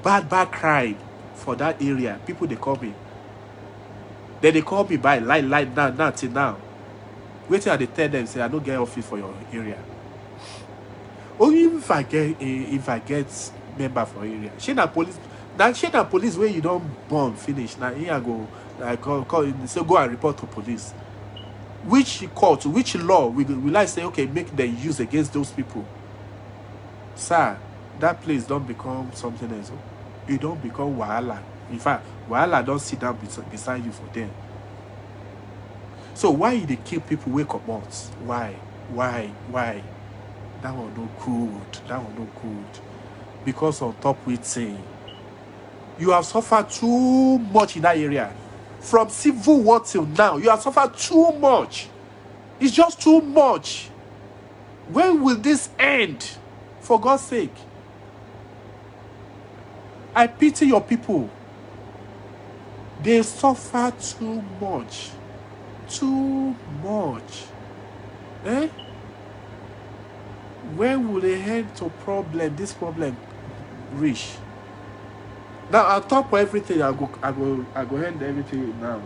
bad crime for that area. People they call me. Then they call me by line now till now. Wait till they tell them say I don't get office for your area. Only if I get member for area. She na police where you don't born finish. Now here I go. I call so go and report to police. Which court, which law will I say okay make them use against those people? Sir, that place don't become something else. You don't become wahala. In fact, wahala don't sit down beside you for them. So why they kill people wake up months? Why? That one no good. Because on top with saying you have suffered too much in that area. From civil war till now, you have suffered too much. It's just too much. When will this end? For God's sake. I pity your people. They suffer too much. Too much. When will they end to this problem reach? Now on top of everything, I go end everything now.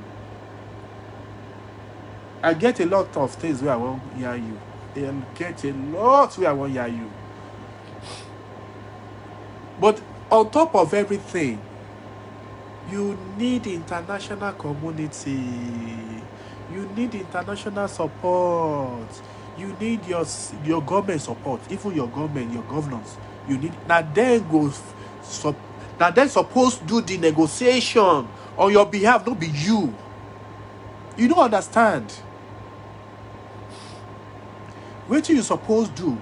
I get a lot of things where I want to hear you. But on top of everything, you need international community. You need international support. You need your government support. Even your government, your governors. You need now they're supposed to do the negotiation on your behalf, not be you. You don't understand. What you supposed to do?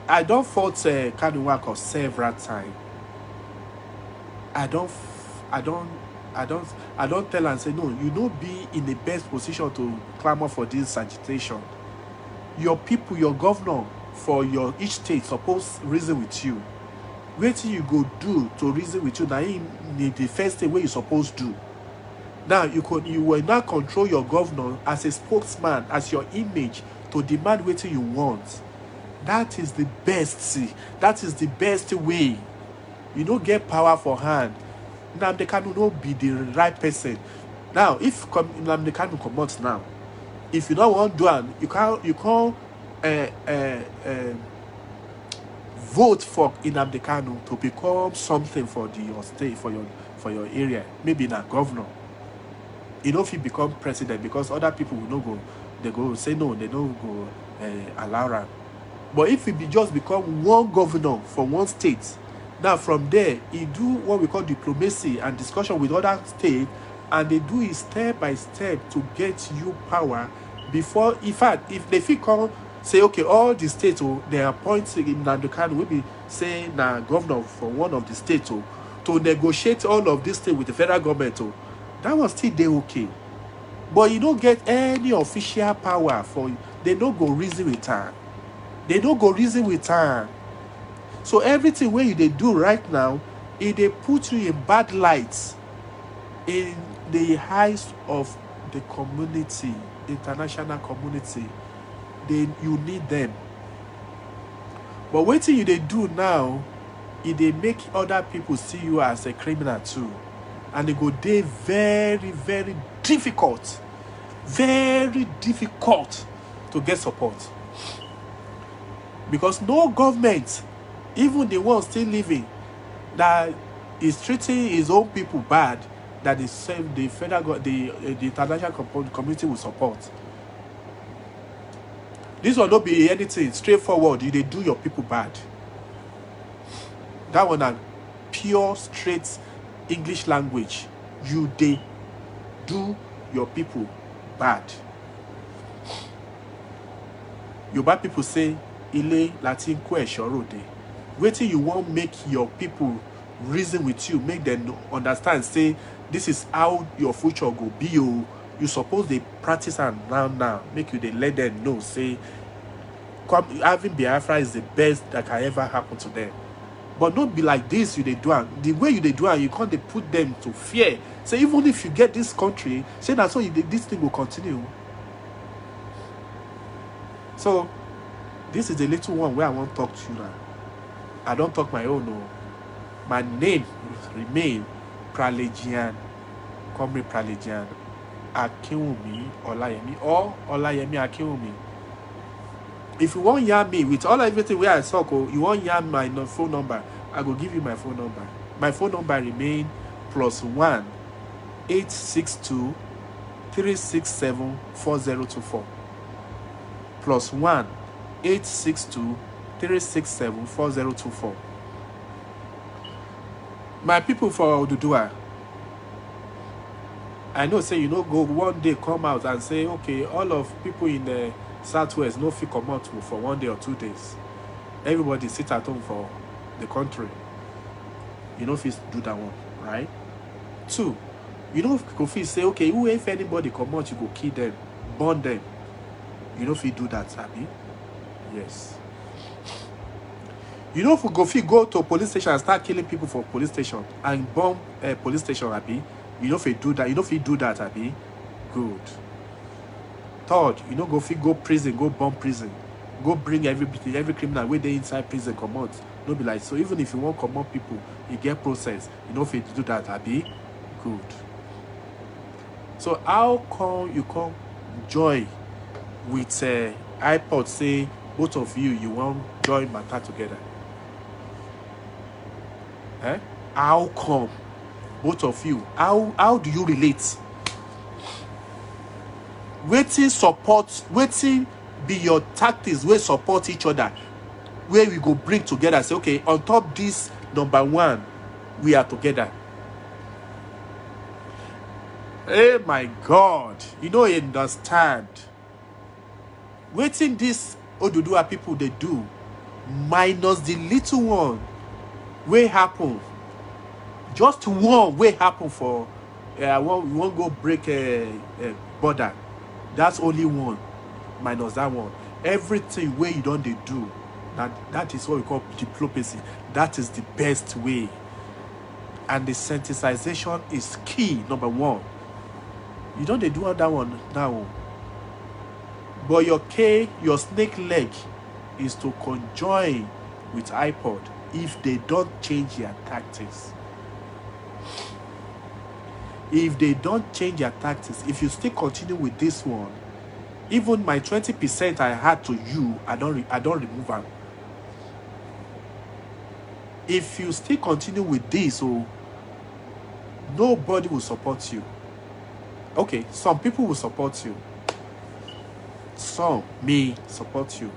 I don't fault Kanu several times. I don't I don't I don't tell and say no, you don't be in the best position to clamor for this agitation. Your people, your governor for your each state suppose reason with you. Wetin you go do to reason with you now in the first thing where you supposed do. Now you will not control your governor as a spokesman, as your image to demand what you want. That is the best. That is the best way. You don't get power for hand. Now they cannot be the right person. Now if they can't come out now, if you don't want to do it, you can't vote for Nnamdi Kanu to become something for your state, for your area, maybe na governor. You know if he become president because other people will not go, they go say no, they don't go allow him. But if he just become one governor for one state, now from there he do what we call diplomacy and discussion with other states, and they do it step by step to get you power before. In fact, if they come say okay, all the states they appoint Nnamdi Kanu will be say na governor for one of the states to negotiate all of this thing with the federal government that was still they okay. But you don't get any official power for they don't go reason with time. They don't go reason with time. So everything where they do right now, if they put you in bad lights in the eyes of the community, international community, then you need them. But what thing they do now, if they make other people see you as a criminal too, and they go they very, very difficult to get support. Because no government, even the one still living, that is treating his own people bad, that the federal, the international community will support. This will not be anything straightforward. You they do your people bad. That one a pure straight English language. You they do your people bad. Yoruba people say ile Latin kweshorode. Waiting you won't make your people reason with you, make them understand, say this is how your future go be. You suppose they practice and now make you they let them know, say having Biafra is the best that can ever happen to them. But not be like this you they do it. The way you they do it, you can't they put them to fear. So even if you get this country, say that's so this thing will continue. So this is the little one where I want to talk to you now. I don't talk my own. No. My name remain Pralegian. Comrade Pralegian. Akinwumi Olayemi or Olayemi Akinwumi. If you want hear me with all everything where I talk, you want hear my phone number, I will give you my phone number. My phone number remain +1 862 367 4024. +1 862 367 4024. My people for ODUDUWA, I know say you know go one day come out and say okay, all of people in the Southwest no fit come out for 1 day or 2 days. Everybody sit at home for the country. You know if you do that one, right? 2, you know if you say okay, if anybody come out, you go kill them, burn them. You know if you do that, Abi? Yes. You know if you go to a police station and start killing people for police station and bomb a police station, Abi? You know if you do that, Abi? Good. 3rd, you know if you go prison, go bomb prison, go bring every criminal where they inside prison come out. No be like so. Even if you want come out people, you get process. You know if you do that, Abi? Good. So how come you come join with IPOD say both of you want join matter together? How come both of you? How do you relate? Waiting support, waiting be your tactics where support each other, where we go bring together, say okay, on top this number 1 we are together. Oh my God, you know, understand waiting this ODUDUWA people they do minus the little one where happen Just one way happen for we won't go break a border. That's only one minus that one. Everything where you don't they do, that is what we call diplomacy. That is the best way. And the sensitization is key, number one. You don't they do all that one now. But your snake leg is to conjoin with IPOD if they don't change their tactics. If they don't change their tactics, if you still continue with this one, even my 20% I had to you, I don't remove them. If you still continue with this, nobody will support you. Okay, some people will support you. Some may support you.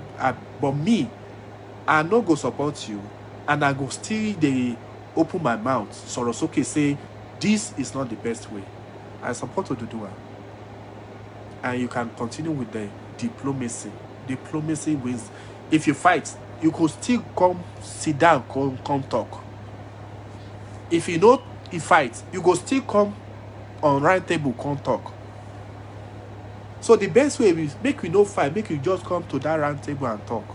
But me, I no go support you. And I go still they open my mouth. Sorosoke say, this is not the best way. I support ODUDUWA. And you can continue with the diplomacy. Diplomacy wins. If you fight, you could still come sit down, come talk. If you know you fight, you go still come on round table, come talk. So the best way is make you no fight, make you just come to that round table and talk.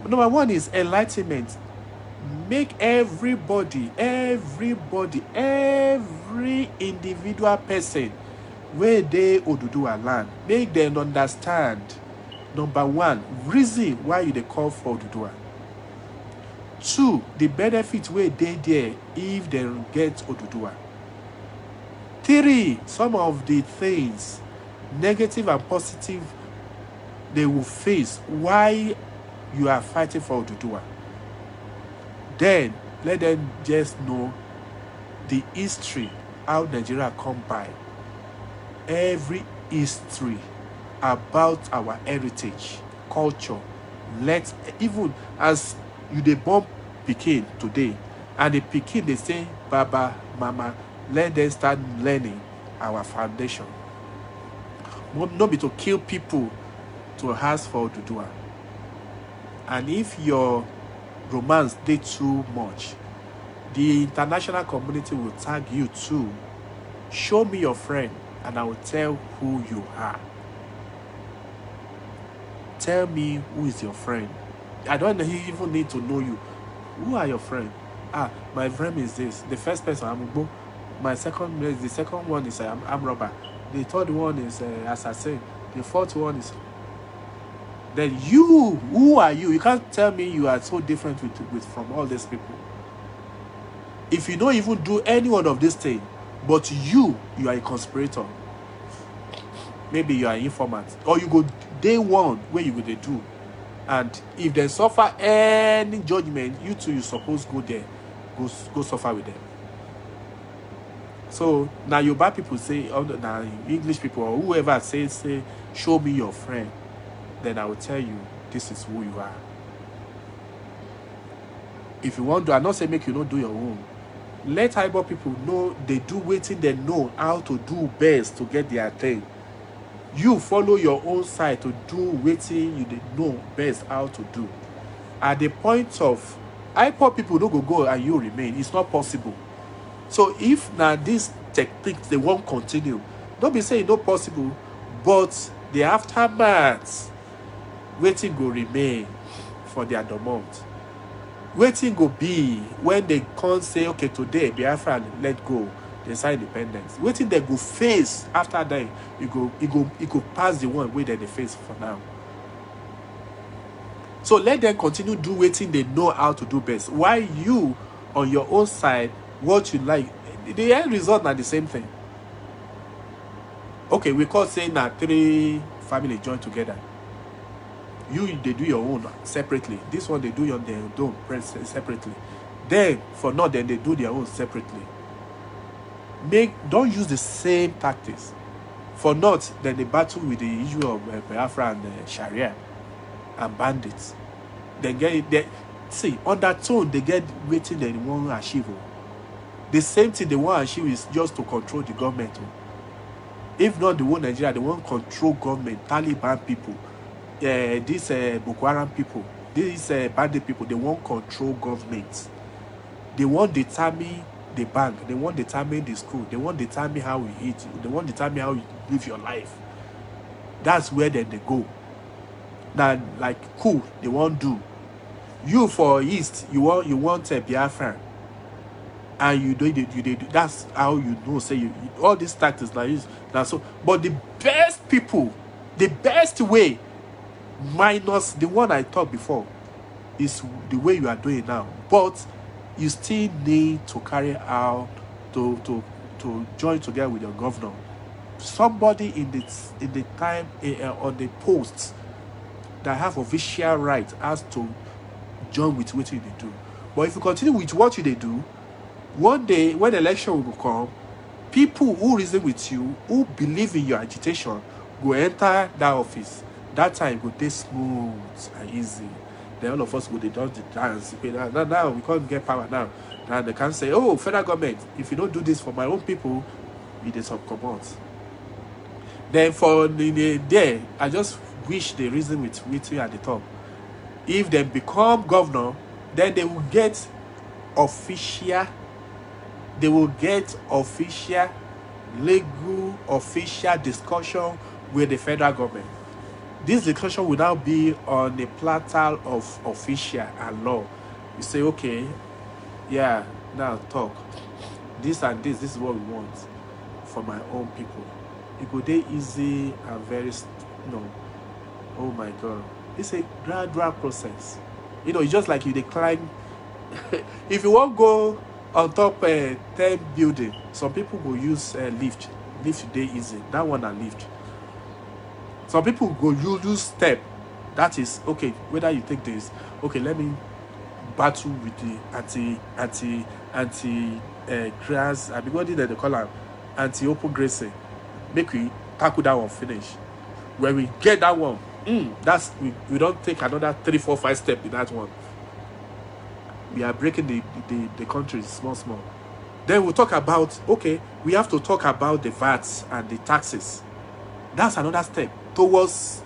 Number one is enlightenment. Make everybody, every individual person where they ODUDUWA land, make them understand. Number one, reason why you they call for ODUDUWA. Two, the benefits where they there if they get ODUDUWA. Three, some of the things, negative and positive, they will face why you are fighting for ODUDUWA. Then let them just know the history, how Nigeria come by. Every history about our heritage, culture. Let even as you the born pikin today, and the pikin they say Baba, Mama, let them start learning our foundation. Not be to kill people to ask for ODUDUWA. And if your romance did too much, the international community will tag you too. Show me your friend and I will tell who you are. Tell me who is your friend. I don't even need to know you. Who are your friends? My friend is this. The first person, I'm Ugbo. The second one is I'm robber. The third one is assassin. The fourth one is... Then you, who are you? You can't tell me you are so different from all these people. If you don't even do any one of these things, but you are a conspirator. Maybe you are an informant. Or you go day one where you go they do. And if they suffer any judgment, you too, you suppose go there. Go suffer with them. So now your bad people say, now English people or whoever say, show me your friend. Then I will tell you, this is who you are. If you want to, I'm not saying make you not do your own. Let IPOD people know they do waiting, they know how to do best to get their thing. You follow your own side to do waiting, you know best how to do. At the point of IPOD people don't go and you remain, it's not possible. So if now these techniques they won't continue, don't be saying not possible, but the aftermath. Waiting go remain for their domot. Waiting go be when they can't say, okay, today Biafra let go, they sign independence. Waiting they go face after that, it go pass the one way that they face for now. So let them continue do waiting they know how to do best. Why you on your own side, what you like, the end result are the same thing. Okay, we call saying that 3 families join together. They do your own separately. This one they do your own separately. Then for not then they do their own separately. Don't use the same tactics. For not then they battle with the issue of Biafra and Sharia and bandits. They get it. See, on that tone they get waiting they want to achieve. The same thing they want to achieve is just to control the government. If not the whole Nigeria, they want to control government, Taliban people. These Boko Haram people, these bandit people, they won't control government. They won't determine the bank. They won't determine the school. They won't determine how you eat. They won't determine how you live your life. That's where then they go. Now, like, cool, they won't do. You for East, you want a Biafran, and you do. That's how you know. Say you all these tactics like this. Now, so, but the best people, the best way, minus the one I talked before, is the way you are doing now. But you still need to carry out to join together with your governor. Somebody in the time on the post that have official right has to join with what they do. But if you continue with what they do, one day when election will come, people who reason with you, who believe in your agitation, go enter that office. That time go dey smooth and easy. Then all of us go dey do the dance. Now we can't get power now. Now they can't say, oh, federal government, if you don't do this for my own people, it is some command. Then for the there, I just wish they reason with you at the top. If they become governor, then they will get official, legal, official discussion with the federal government. This discussion will now be on the platter of official and law. You say, okay, yeah, now talk. This and this is what we want for my own people. It go dey easy and very, oh my God. It's a gradual process. It's just like you decline. If you won't go on top 10 building, some people will use lift. Lift dey easy. That one a lift. Some people go use step. That is okay. Whether you take this, okay, let me battle with the anti grass. I be what did they call them? Anti-open grazing. Make we tackle that one finish. When we get that one, that's we don't take another 3, 4, 5 steps in that one. We are breaking the country small. Then we'll talk about, okay, we have to talk about the VATs and the taxes. That's another step towards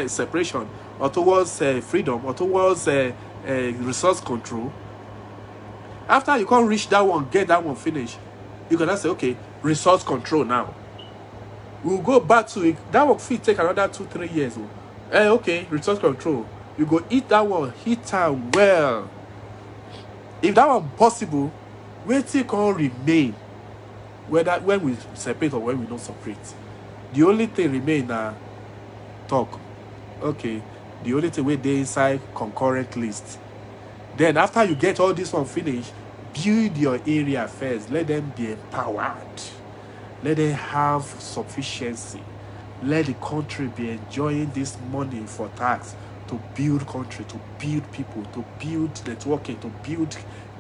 separation, or towards freedom, or towards resource control. After you can't reach that one, get that one finished, you can say, okay, resource control now. We'll go back to it. That will take another 2, 3 years. Okay, resource control. You go eat that one, hit time well. If that one possible, waiting can remain, whether when we separate or when we don't separate. The only thing remain talk. Okay, the only thing we dey inside concurrent list. Then after you get all this one finished, build your area first. Let them be empowered. Let them have sufficiency. Let the country be enjoying this money for tax to build country, to build people, to build networking, to build.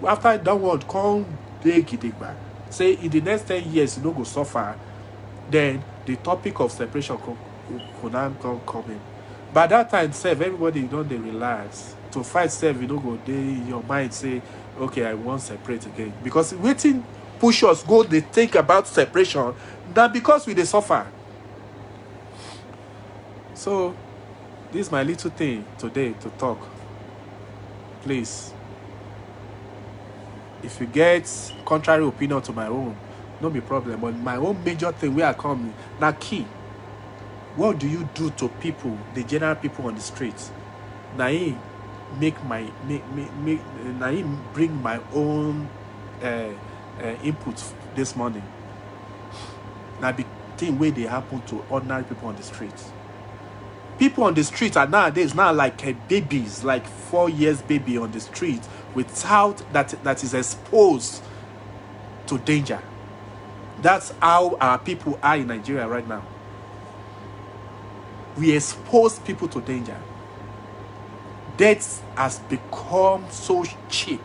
After that one, come take it back. Say in the next 10 years, you don't go suffer. Then the topic of separation could now come in. By that time, self, everybody don't they relax. To fight self, you don't go there. Your mind say, okay, I want separate again. Because waiting push us go, they think about separation. That because we they suffer. So this is my little thing today to talk. Please, if you get contrary opinion to my own, no be problem. But my own major thing where I come now key. What do you do to people, the general people on the streets? Now bring my own input this morning. Now the thing where they happen to ordinary people on the streets. People on the street are nowadays now like babies, like 4 years baby on the street without that is exposed to danger. That's how our people are in Nigeria right now. We expose people to danger. Death has become so cheap.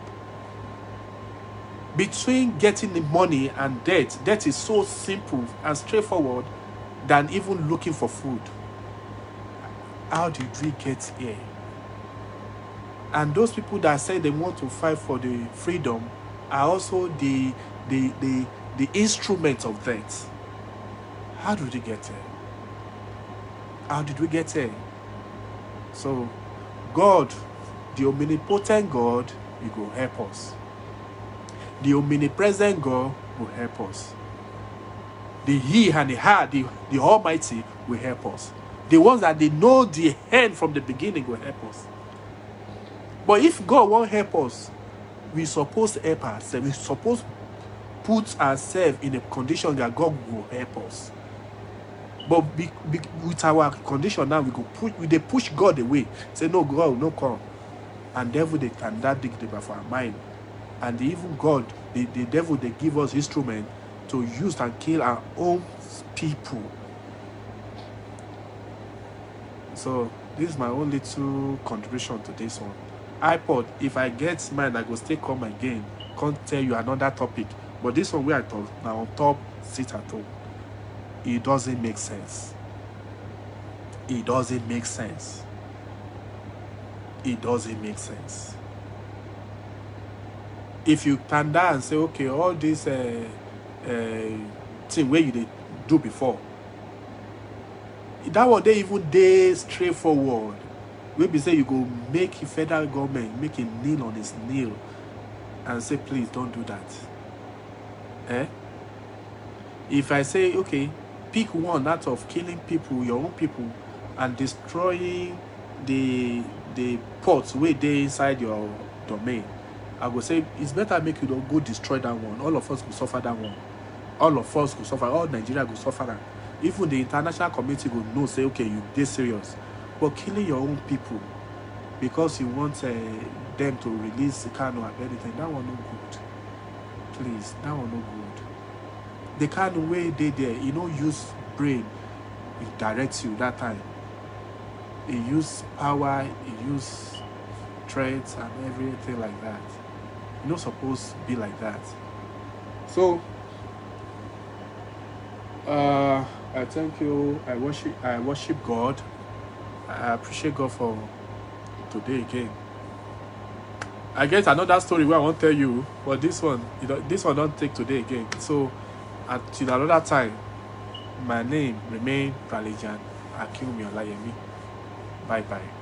Between getting the money and death is so simple and straightforward than even looking for food. How did we get here? And those people that say they want to fight for the freedom are also the instrument of that. How did we get here? How did we get here? So, God, the omnipotent God, He will help us. The omnipresent God will help us. The He and the Her, the Almighty will help us. The ones that they know the end from the beginning will help us. But if God won't help us, we supposed to help ourselves. We supposed to put ourselves in a condition that God will help us. But with our condition now, they push God away. Say, no, God, no come. And devil, they can that dig for our mind. And even God, the devil, they give us instrument to use and kill our own people. So this is my only two contribution to this one. iPod, if I get mine, I go still come again. Can't tell you another topic. But this one where I talk now on top, sit at home. It doesn't make sense. It doesn't make sense. It doesn't make sense. If you stand there and say, okay, all this thing where you did do before, that one they even day straightforward. We be say you go make the federal government make a kneel on his kneel and say, please don't do that. If I say, okay, pick one out of killing people, your own people, and destroying the ports where they inside your domain, I will say it's better make you don't go destroy that one. All of us will suffer that one. All of us will suffer. All Nigeria will suffer that. Even the international community will know, say, okay, you this serious. But killing your own people because you want them to release the Kanu and anything, that one no good. Please, that one no good. The kind of way they there, you know, use brain, it directs you that time. It use power, it use threats and everything like that. You're not supposed to be like that. So I thank you. I worship God. I appreciate God for today again. I get another story where I won't tell you, but this one don't take today again. So until another time, my name remain Pralijan Akinwumi Olayemi. Bye bye.